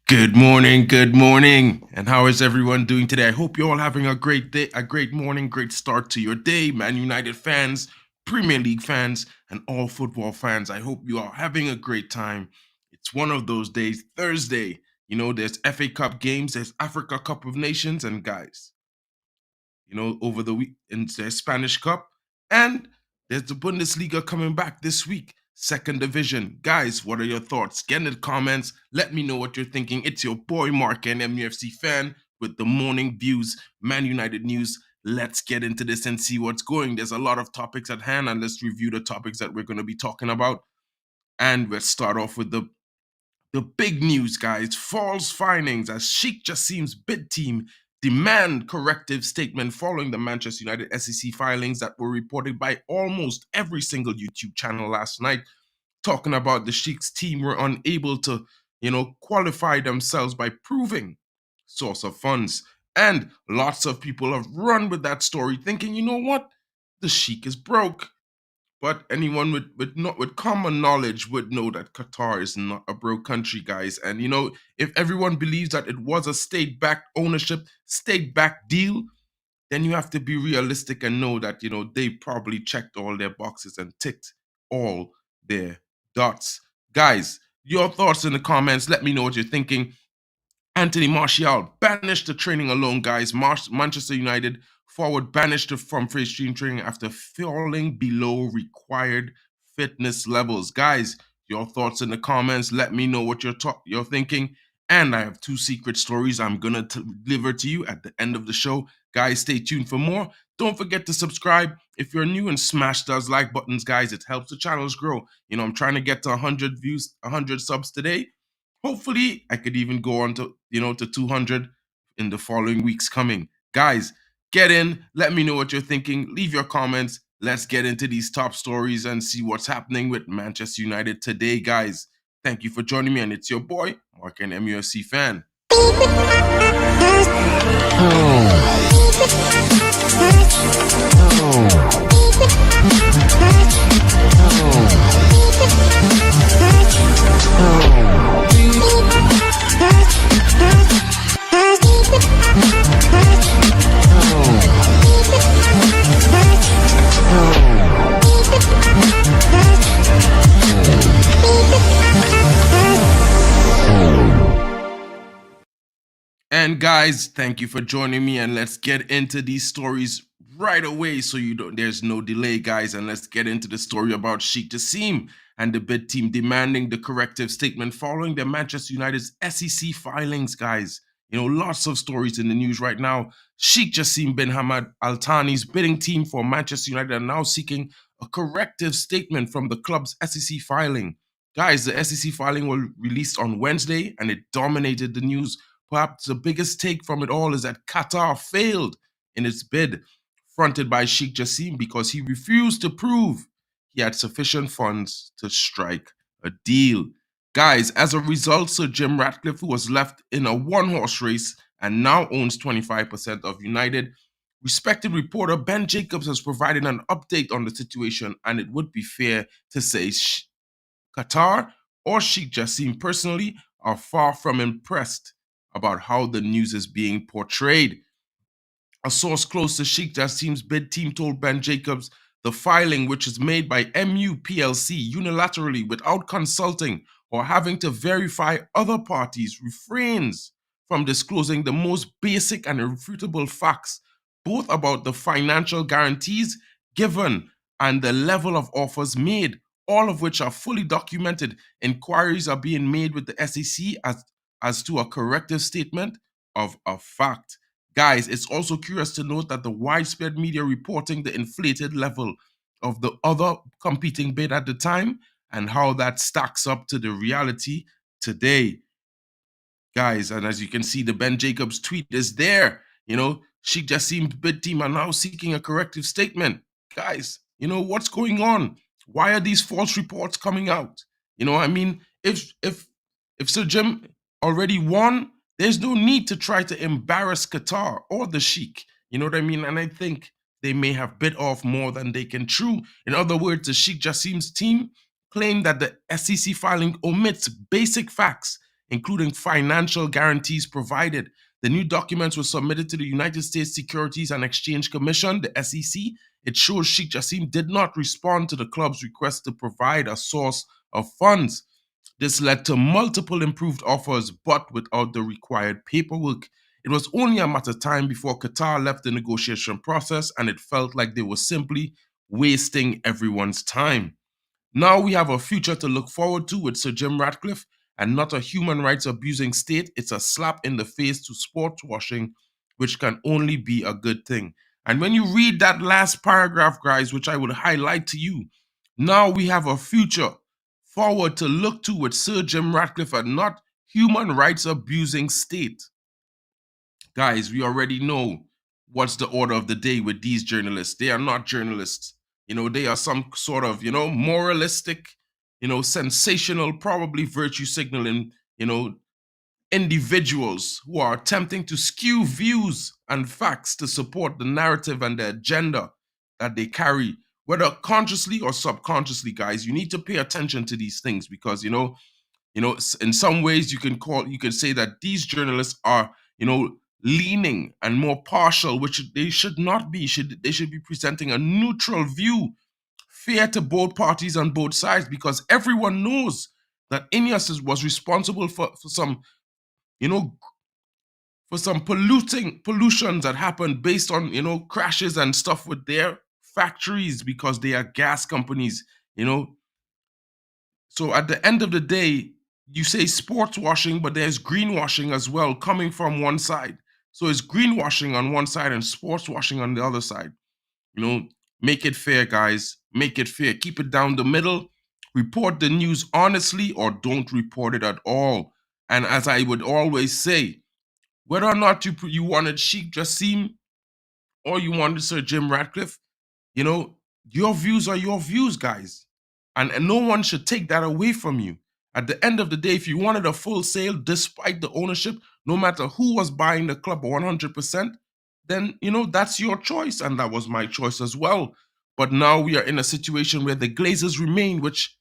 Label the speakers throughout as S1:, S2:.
S1: Good morning. And how is everyone doing today? I hope you're all having a great day, a great morning, great start to your day. Man United fans, Premier League fans, and all football fans. I hope you are having a great time. It's one of those days, Thursday. There's FA Cup games, there's Africa Cup of Nations, and guys, over the week in the Spanish Cup. And there's the Bundesliga coming back this week, second division. Guys, what are your thoughts? Get in the comments. Let me know what you're thinking. It's your boy Mark, an MUFC fan, with the morning views, Man United news. Let's get into this and see what's going. There's a lot of topics at hand, and let's review the topics that we're going to be talking about. And let's start off with the big news, guys. False findings as Sheikh Jassim's bid team demand corrective statement following the Manchester United SEC filings that were reported by almost every single YouTube channel last night, talking about the Sheikh's team were unable to, qualify themselves by proving source of funds. And lots of people have run with that story thinking, you know what? The Sheikh is broke. But anyone with common knowledge would know that Qatar is not a broke country, guys. And if everyone believes that it was a state-backed ownership, state-backed deal, then you have to be realistic and know that they probably checked all their boxes and ticked all their dots. Guys, your thoughts in the comments. Let me know what you're thinking. Anthony Martial banished the training alone, guys. Manchester United forward banished from free stream training after falling below required fitness levels. Guys, your thoughts in the comments. Let me know what you're thinking. And I have two secret stories I'm going to deliver to you at the end of the show. Guys, stay tuned for more. Don't forget to subscribe if you're new and smash those like buttons, guys. It helps the channels grow. I'm trying to get to 100 views, 100 subs today. Hopefully, I could even go on to 200 in the following weeks coming. Guys, get in. Let me know what you're thinking. Leave your comments. Let's get into these top stories and see what's happening with Manchester United today, guys. Thank you for joining me, and it's your boy, Mark, an MUFC fan. And guys, thank you for joining me, and let's get into these stories right away so there's no delay, guys. And let's get into the story about Sheikh Jassim and the bid team demanding the corrective statement following the Manchester United's SEC filings, guys. Lots of stories in the news right now. Sheikh Jassim bin Hamad Al Thani's bidding team for Manchester United are now seeking a corrective statement from the club's SEC filing. Guys, the SEC filing was released on Wednesday, and it dominated the news. Perhaps the biggest take from it all is that Qatar failed in its bid, fronted by Sheikh Jassim, because he refused to prove he had sufficient funds to strike a deal. Guys, as a result, Sir Jim Ratcliffe, who was left in a one-horse race and now owns 25% of United, respected reporter Ben Jacobs has provided an update on the situation, and it would be fair to say Qatar or Sheikh Jassim personally are far from impressed about how the news is being portrayed. A source close to Sheikh Jassim's bid team told Ben Jacobs the filing, which is made by MU PLC unilaterally without consulting or having to verify other parties, refrains from disclosing the most basic and irrefutable facts, both about the financial guarantees given and the level of offers made, all of which are fully documented. Inquiries are being made with the SEC as to a corrective statement of a fact. Guys, it's also curious to note that the widespread media reporting the inflated level of the other competing bid at the time and how that stacks up to the reality today. Guys, and as you can see, the Ben Jacobs tweet is there. Sheikh Jassim's bid team are now seeking a corrective statement. Guys, what's going on? Why are these false reports coming out? If Sir Jim already won, there's no need to try to embarrass Qatar or the Sheikh. You know what I mean? And I think they may have bit off more than they can chew. In other words, the Sheikh Jassim's team claimed that the SEC filing omits basic facts, including financial guarantees provided. The new documents were submitted to the United States Securities and Exchange Commission, the SEC. It shows Sheikh Jassim did not respond to the club's request to provide a source of funds. This led to multiple improved offers, but without the required paperwork. It was only a matter of time before Qatar left the negotiation process, and it felt like they were simply wasting everyone's time. Now we have a future to look forward to with Sir Jim Ratcliffe, and not a human rights abusing state. It's a slap in the face to sports washing, which can only be a good thing. And when you read that last paragraph, guys, which I would highlight to you, now we have a future forward to look to with Sir Jim Ratcliffe, and not human rights abusing state. Guys, we already know what's the order of the day with these journalists. They are not journalists. They are some sort of, moralistic, sensational, probably virtue signaling, individuals who are attempting to skew views and facts to support the narrative and the agenda that they carry, whether consciously or subconsciously. Guys, you need to pay attention to these things, because in some ways you can say that these journalists are leaning and more partial, which they should not be. They should be presenting a neutral view, fair to both parties on both sides, because everyone knows that Ineos was responsible for some pollutions that happened based on crashes and stuff with their factories, because they are gas companies. So at the end of the day, you say sports washing, but there's greenwashing as well coming from one side. So it's greenwashing on one side and sports washing on the other side. Make it fair, guys. Make it fair. Keep it down the middle. Report the news honestly, or don't report it at all. And as I would always say, whether or not you wanted Sheikh Jassim or you wanted Sir Jim Ratcliffe, your views are your views, guys. And no one should take that away from you. At the end of the day, if you wanted a full sale despite the ownership, no matter who was buying the club 100%, then, that's your choice. And that was my choice as well. But now we are in a situation where the Glazers remain, which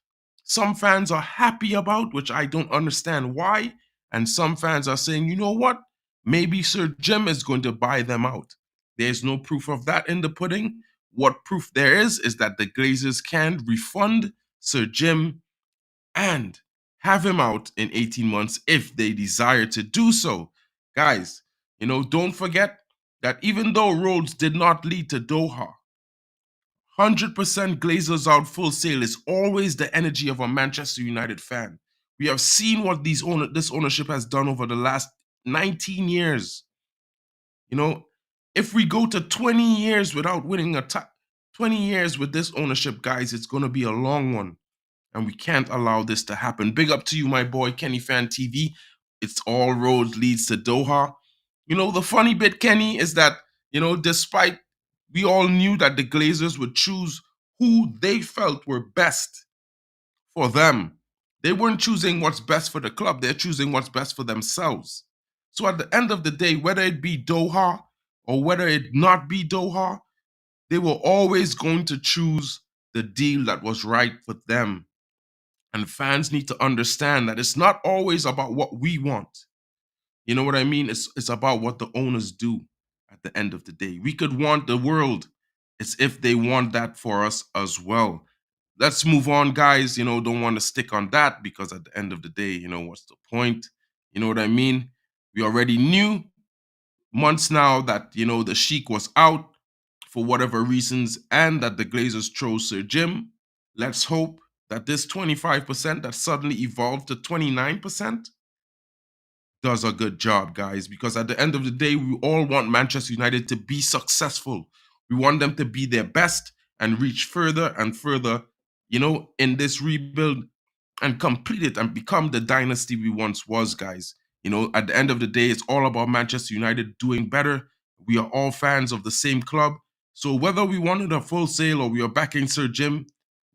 S1: some fans are happy about, which I don't understand why. And some fans are saying, you know what? Maybe Sir Jim is going to buy them out. There's no proof of that in the pudding. What proof there is that the Glazers can refund Sir Jim and have him out in 18 months if they desire to do so. Guys, don't forget that even though roads did not lead to Doha, 100% Glazers out full sale is always the energy of a Manchester United fan. We have seen what this ownership has done over the last 19 years. If we go to 20 years without winning 20 years with this ownership, guys, it's going to be a long one. And we can't allow this to happen. Big up to you, my boy, Kenny Fan TV. It's all roads leads to Doha. The funny bit, Kenny, is that, despite we all knew that the Glazers would choose who they felt were best for them, they weren't choosing what's best for the club. They're choosing what's best for themselves. So at the end of the day, whether it be Doha or whether it not be Doha, they were always going to choose the deal that was right for them. And fans need to understand that it's not always about what we want. You know what I mean? It's about what the owners do at the end of the day. We could want the world. It's if they want that for us as well. Let's move on, guys. Don't want to stick on that, because at the end of the day, what's the point? You know what I mean? We already knew months now that, the Sheikh was out for whatever reasons, and that the Glazers chose Sir Jim. Let's hope that this 25% that suddenly evolved to 29% does a good job, guys, because at the end of the day, we all want Manchester United to be successful. We want them to be their best and reach further and further, in this rebuild, and complete it and become the dynasty we once was, guys. At the end of the day, it's all about Manchester United doing better. We are all fans of the same club. So whether we wanted a full sale or we are backing Sir Jim,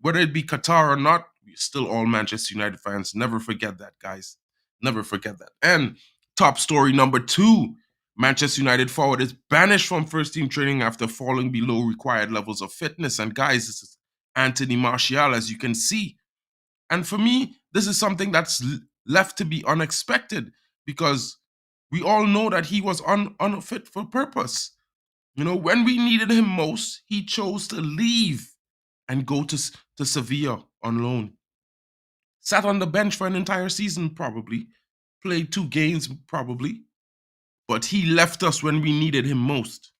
S1: whether it be Qatar or not, we're still all Manchester United fans. Never forget that, guys. Never forget that. And top story number 2, Manchester United forward is banished from first team training after falling below required levels of fitness. And guys, this is Anthony Martial, as you can see. And for me, this is something that's left to be unexpected because we all know that he was unfit for purpose. You know, when we needed him most, he chose to leave and go to Sevilla on loan. Sat on the bench for an entire season, probably. Played 2 games, probably. But he left us when we needed him most.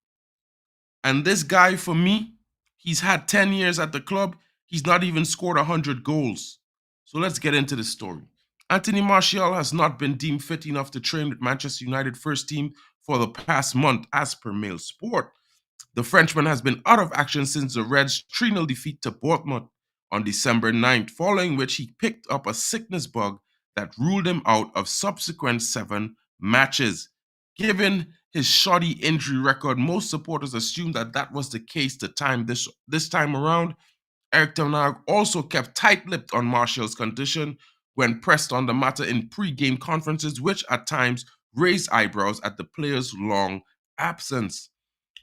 S1: And this guy, for me, he's had 10 years at the club. He's not even scored 100 goals. So let's get into the story. Anthony Martial has not been deemed fit enough to train with Manchester United first team for the past month, as per Mail Sport. The Frenchman has been out of action since the Reds' 3-0 defeat to Bournemouth on December 9th, following which he picked up a sickness bug that ruled him out of subsequent 7 matches. Given his shoddy injury record, most supporters assumed that was the case this time around. Erik ten Hag also kept tight-lipped on Martial's condition when pressed on the matter in pre-game conferences, which at times raised eyebrows at the player's long absence.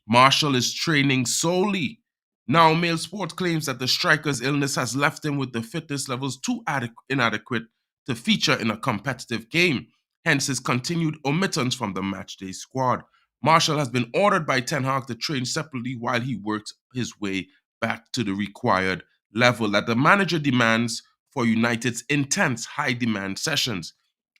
S1: Martial is training solely. Now, Mail Sport claims that the striker's illness has left him with the fitness levels too inadequate to feature in a competitive game, hence his continued omittance from the matchday squad. Martial has been ordered by Ten Hag to train separately while he works his way back to the required level that the manager demands for United's intense high-demand sessions.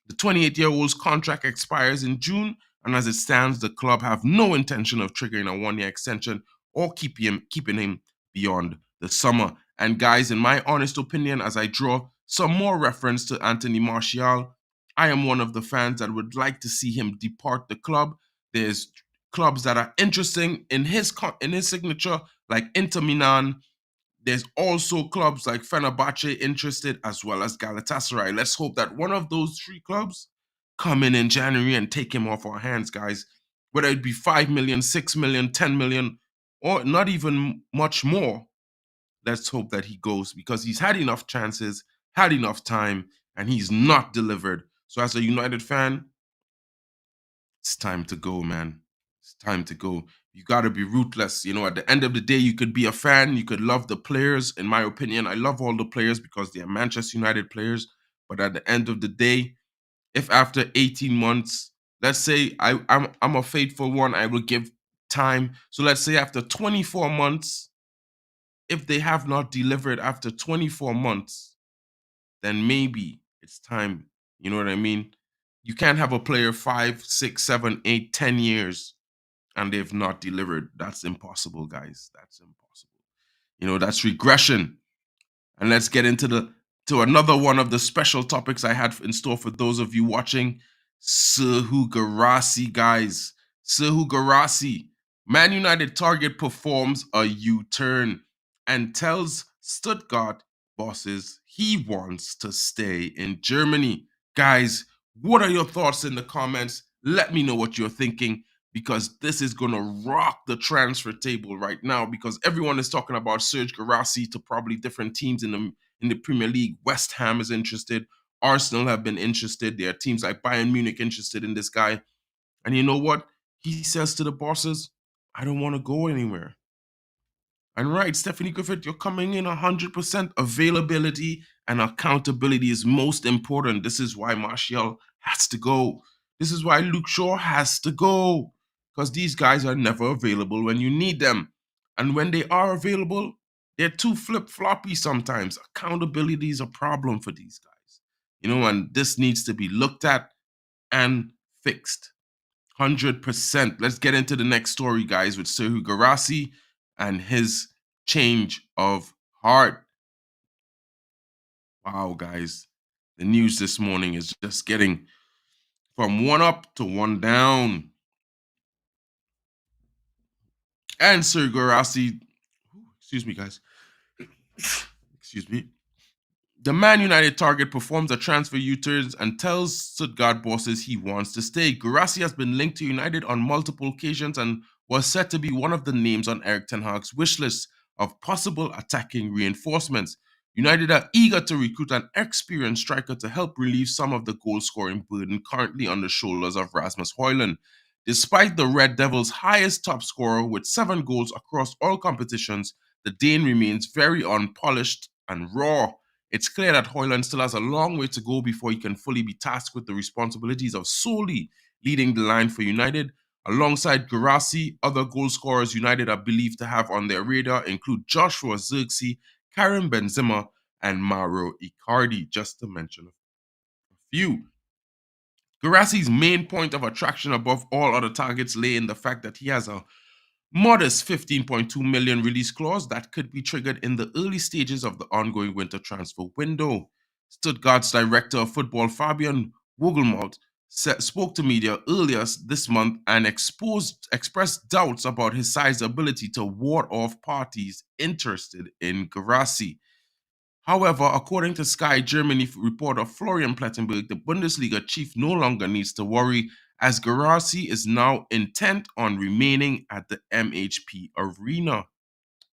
S1: The 28-year-old's contract expires in June, and as it stands, the club have no intention of triggering a 1-year extension or keeping him beyond the summer. And guys, in my honest opinion, as I draw some more reference to Anthony Martial, I am one of the fans that would like to see him depart the club. There's clubs that are interesting in his signature, like Inter Milan. There's also clubs like Fenerbahce interested, as well as Galatasaray. Let's hope that one of those 3 clubs come in January and take him off our hands, guys. Whether it be 5 million, 6 million, 10 million, or not even much more, let's hope that he goes, because he's had enough chances, had enough time, and he's not delivered. So as a United fan, it's time to go, man. It's time to go. You got to be ruthless. You know, at the end of the day, you could be a fan. You could love the players. In my opinion, I love all the players because they are Manchester United players. But at the end of the day, if after 18 months, let's say I'm a faithful one, I will give time. So let's say after 24 months, if they have not delivered after 24 months, then maybe it's time. You know what I mean? You can't have a player 5, 6, 7, 8, 10 years and they've not delivered. That's impossible, guys. That's impossible. You know, that's regression. And let's get into another one of the special topics I had in store for those of you watching. Guirassy, guys. Guirassy. Man United target performs a U-turn and tells Stuttgart bosses he wants to stay in Germany. Guys, what are your thoughts in the comments? Let me know what you're thinking, because this is going to rock the transfer table right now, because everyone is talking about Serge Guirassy to probably different teams in the Premier League. West Ham is interested. Arsenal have been interested. There are teams like Bayern Munich interested in this guy. And you know what? He says to the bosses, I don't want to go anywhere. And right, Stephanie Griffith, you're coming in 100%. Availability and accountability is most important. This is why Martial has to go. This is why Luke Shaw has to go. Because these guys are never available when you need them. And when they are available, they're too flip-floppy sometimes. Accountability is a problem for these guys. You know, and this needs to be looked at and fixed. 100%. Let's get into the next story, guys, with Serhou Guirassy and his change of heart. Wow, guys. The news this morning is just getting from one up to one down. And Serhou Guirassy, excuse me, guys. Excuse me. The Man United target performs a transfer U-turns and tells Stuttgart bosses he wants to stay. Guirassy has been linked to United on multiple occasions and was said to be one of the names on Erik ten Hag's wish list of possible attacking reinforcements. United are eager to recruit an experienced striker to help relieve some of the goal-scoring burden currently on the shoulders of Rasmus Hojlund. Despite the Red Devils' highest top scorer with 7 goals across all competitions, the Dane remains very unpolished and raw. It's clear that Hojlund still has a long way to go before he can fully be tasked with the responsibilities of solely leading the line for United. Alongside Guirassy, other goal scorers United are believed to have on their radar include Joshua Zirkzee, Karim Benzema, and Mauro Icardi, just to mention a few. Guirassy's main point of attraction above all other targets lay in the fact that he has a modest 15.2 million release clause that could be triggered in the early stages of the ongoing winter transfer window. Stuttgart's director of football, Fabian Wogelmold, spoke to media earlier this month and expressed doubts about his side's ability to ward off parties interested in Guirassy. However, according to Sky Germany reporter Florian Plettenberg, the Bundesliga chief no longer needs to worry as Guirassy is now intent on remaining at the MHP arena.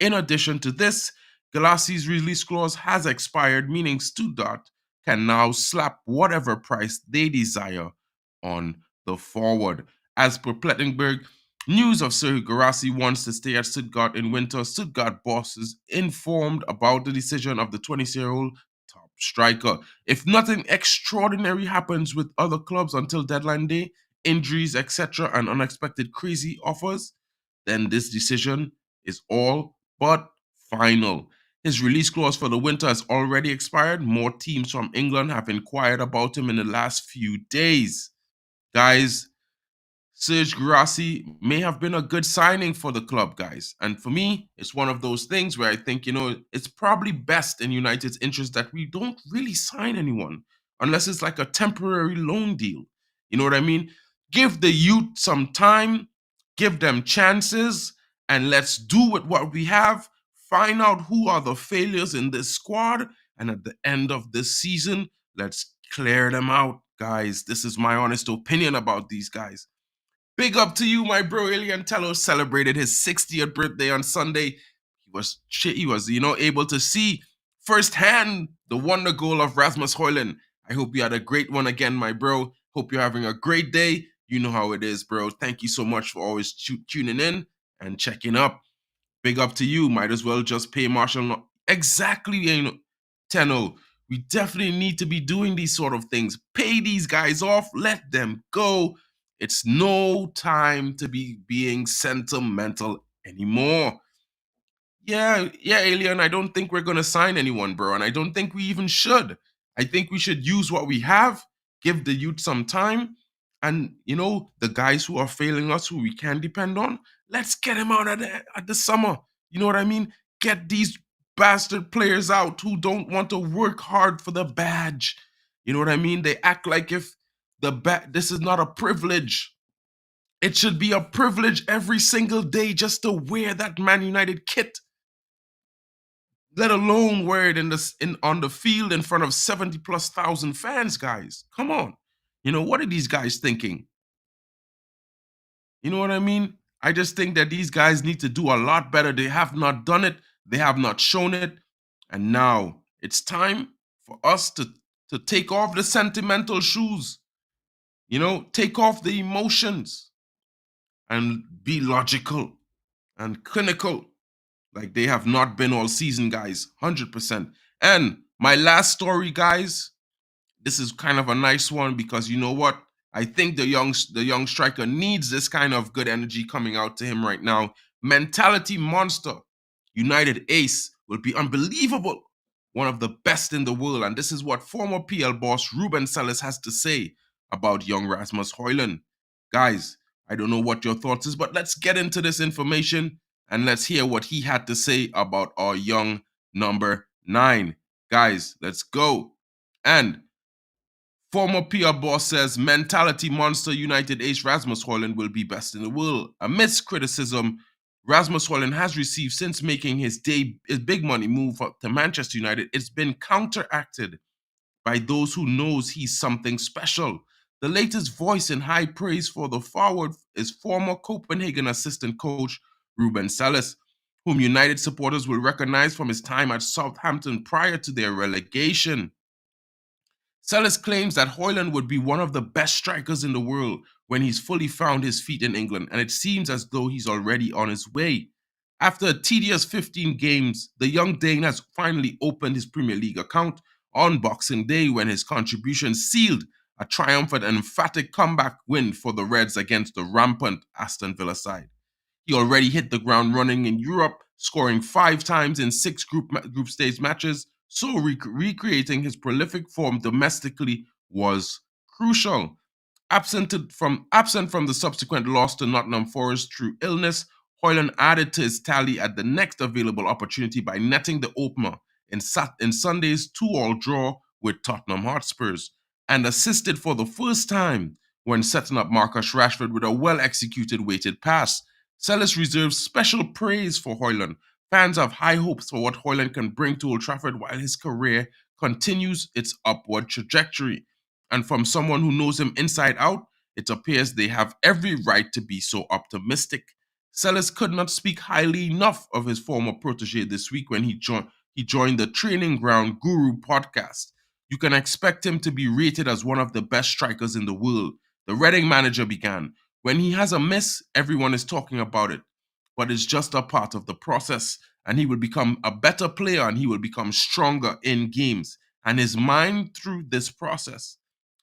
S1: In addition to this, Guirassy's release clause has expired, meaning Stuttgart can now slap whatever price they desire on the forward. As per Plettenberg, news of Serhou Guirassy wants to stay at Stuttgart in winter. Stuttgart bosses informed about the decision of the 20-year-old top striker. If nothing extraordinary happens with other clubs until deadline day, injuries, etc., and unexpected crazy offers, then this decision is all but final. His release clause for the winter has already expired. More teams from England have inquired about him in the last few days. Guys, Serge Guirassy may have been a good signing for the club, guys. And for me, it's one of those things where I think, it's probably best in United's interest that we don't really sign anyone unless it's like a temporary loan deal. You know what I mean? Give the youth some time, give them chances, and let's do with what we have. Find out who are the failures in this squad. And at the end of this season, let's clear them out, guys. This is my honest opinion about these guys. Big up to you, my bro. Ilian Tello celebrated his 60th birthday on Sunday. He was able to see firsthand the wonder goal of Rasmus Hojlund. I hope you had a great one again, my bro. Hope you're having a great day. You know how it is, bro. Thank you so much for always tuning in and checking up. Big up to you. Might as well just pay Marshall. Exactly, Tenno. We definitely need to be doing these sort of things. Pay these guys off. Let them go. It's no time to be being sentimental anymore. Yeah, Alien, I don't think we're going to sign anyone, bro. And I don't think we even should. I think we should use what we have, give the youth some time. And, the guys who are failing us, who we can depend on, let's get them out at the summer. You know what I mean? Get these bastard players out who don't want to work hard for the badge. You know what I mean? They act like if this is not a privilege. It should be a privilege every single day just to wear that Man United kit, let alone wear it on the field in front of 70,000+ fans, guys. Come on. What are these guys thinking? You know what I mean? I just think that these guys need to do a lot better. They have not done it. They have not shown it. And now it's time for us to take off the sentimental shoes. Take off the emotions and be logical and clinical like they have not been all season, guys. 100%. And my last story, guys, this is kind of a nice one because you know what? I think the young striker needs this kind of good energy coming out to him right now. Mentality monster, United ace will be unbelievable. One of the best in the world. And this is what former PL boss Ruben Selles has to say about young Rasmus Hojlund. Guys, I don't know what your thoughts is, but let's get into this information and let's hear what he had to say about our young number 9. Guys, let's go. And former PR boss says mentality monster United ace Rasmus Hojlund will be best in the world. Amidst criticism Rasmus Hojlund has received since making his big money move to Manchester United, it's been counteracted by those who knows he's something special. The latest voice in high praise for the forward is former Copenhagen assistant coach Ruben Selles, whom United supporters will recognize from his time at Southampton prior to their relegation. Selles claims that Hojlund would be one of the best strikers in the world when he's fully found his feet in England, and it seems as though he's already on his way. After a tedious 15 games, the young Dane has finally opened his Premier League account on Boxing Day when his contribution sealed a triumphant and emphatic comeback win for the Reds against the rampant Aston Villa side. He already hit the ground running in Europe, scoring 5 times in 6 group stage matches, so recreating his prolific form domestically was crucial. Absent from the subsequent loss to Nottingham Forest through illness, Hojlund added to his tally at the next available opportunity by netting the opener in Sunday's 2-all draw with Tottenham Hotspurs, and assisted for the first time when setting up Marcus Rashford with a well-executed weighted pass. Sellis reserves special praise for Hojlund. Fans have high hopes for what Hojlund can bring to Old Trafford while his career continues its upward trajectory. And from someone who knows him inside out, it appears they have every right to be so optimistic. Sellis could not speak highly enough of his former protege this week when he joined the Training Ground Guru podcast. You can expect him to be rated as one of the best strikers in the world. The Reading manager began. When he has a miss, everyone is talking about it, but it's just a part of the process, and he will become a better player and he will become stronger in games and his mind through this process.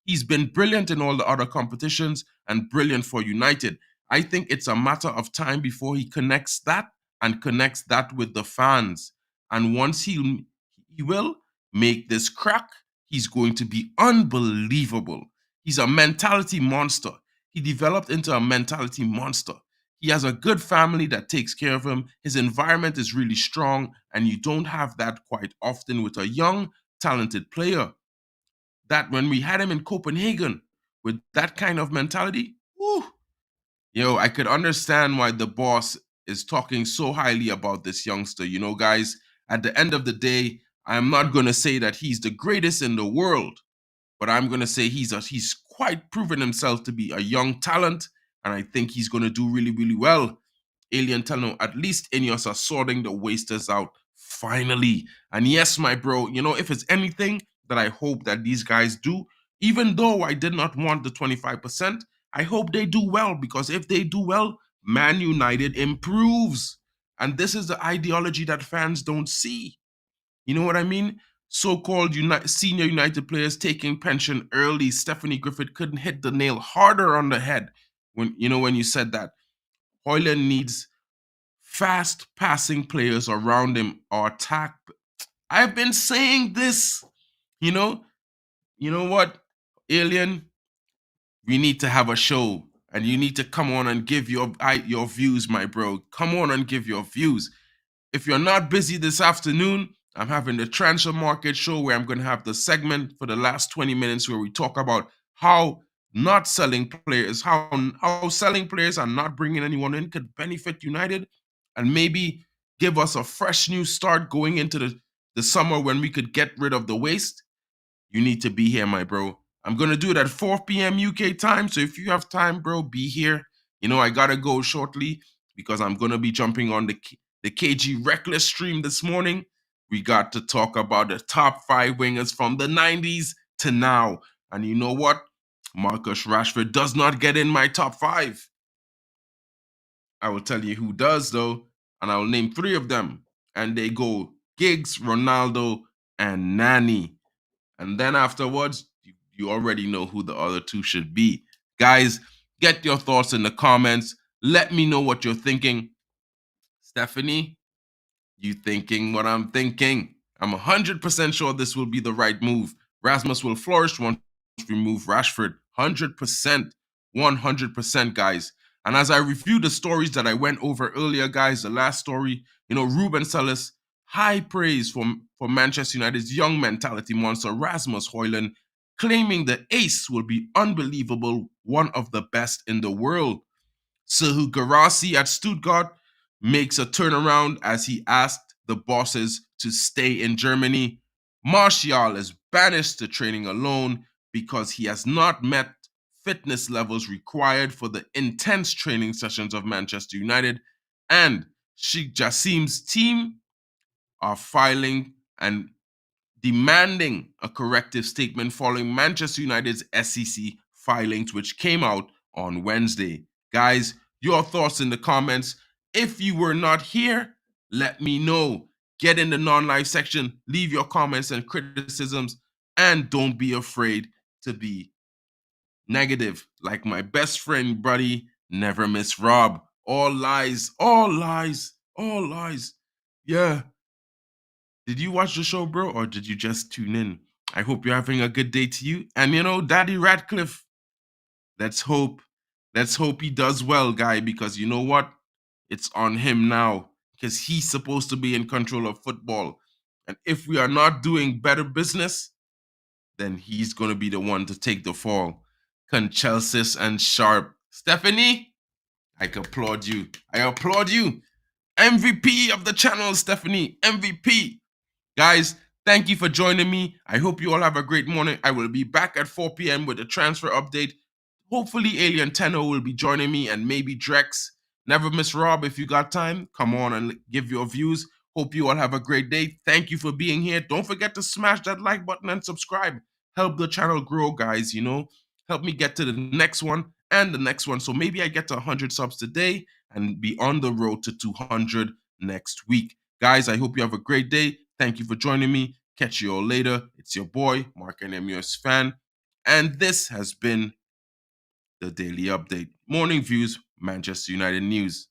S1: He's been brilliant in all the other competitions and brilliant for United. I think it's a matter of time before he connects that and connects that with the fans. And once he will make this crack, he's going to be unbelievable. He's a mentality monster. He developed into a mentality monster. He has a good family that takes care of him. His environment is really strong, and you don't have that quite often with a young, talented player. That when we had him in Copenhagen with that kind of mentality, whew, I could understand why the boss is talking so highly about this youngster. Guys, at the end of the day, I'm not going to say that he's the greatest in the world, but I'm going to say he's quite proven himself to be a young talent, and I think he's going to do really, really well. Alien Telno, at least Ineos are sorting the wasters out finally. And yes, my bro, if it's anything that I hope that these guys do, even though I did not want the 25%, I hope they do well, because if they do well, Man United improves. And this is the ideology that fans don't see. You know what I mean? So-called senior United players taking pension early. Stephanie Griffith couldn't hit the nail harder on the head when you said that. Hojlund needs fast passing players around him or attack. I've been saying this. You know what, Alien? We need to have a show, and you need to come on and give your views, my bro. Come on and give your views. If you're not busy this afternoon, I'm having the transfer market show where I'm going to have the segment for the last 20 minutes where we talk about how not selling players, how selling players and not bringing anyone in could benefit United, and maybe give us a fresh new start going into the summer when we could get rid of the waste. You need to be here, my bro. I'm going to do it at 4 p.m. UK time. So if you have time, bro, be here. I got to go shortly because I'm going to be jumping on the KG Reckless stream this morning. We got to talk about the top 5 wingers from the 90s to now. And you know what? Marcus Rashford does not get in my top 5. I will tell you who does, though. And I will name 3 of them. And they go Giggs, Ronaldo, and Nani. And then afterwards, you already know who the other 2 should be. Guys, get your thoughts in the comments. Let me know what you're thinking. Stephanie, you thinking what I'm thinking? I'm 100% sure this will be the right move. Rasmus will flourish once we move Rashford. 100%. 100%, guys. And as I review the stories that I went over earlier, guys, the last story, Ruben Sellis, high praise for Manchester United's young mentality monster, Rasmus Hojlund, claiming the ace will be unbelievable, one of the best in the world. Serhu Guirassy at Stuttgart makes a turnaround as he asked the bosses to stay in Germany. Martial is banished to training alone because he has not met fitness levels required for the intense training sessions of Manchester United. And Sheikh JASSIM'S team are filing and demanding a corrective statement following Manchester United's SEC filings, which came out on Wednesday. Guys, your thoughts in the comments. If you were not here, let me know. Get in the non-live section, leave your comments and criticisms, and don't be afraid to be negative. Like my best friend, buddy, never miss Rob. All lies, all lies, all lies. Yeah. Did you watch the show, bro, or did you just tune in? I hope you're having a good day to you. And Daddy Radcliffe, let's hope he does well, guy, because you know what? It's on him now because he's supposed to be in control of football. And if we are not doing better business, then he's going to be the one to take the fall. Conchelsis and Sharp. Stephanie, I applaud you. I applaud you. MVP of the channel, Stephanie. MVP. Guys, thank you for joining me. I hope you all have a great morning. I will be back at 4 p.m. with a transfer update. Hopefully, Alien Tenno will be joining me and maybe Drex. Never miss Rob. If you got time, come on and give your views. Hope you all have a great day. Thank you for being here. Don't forget to smash that like button and subscribe. Help the channel grow, guys. Help me get to the next one and the next one. So maybe I get to 100 subs today and be on the road to 200 next week. Guys, I hope you have a great day. Thank you for joining me. Catch you all later. It's your boy, Mark NMUS fan. And this has been the Daily Update. Morning Views, Manchester United News.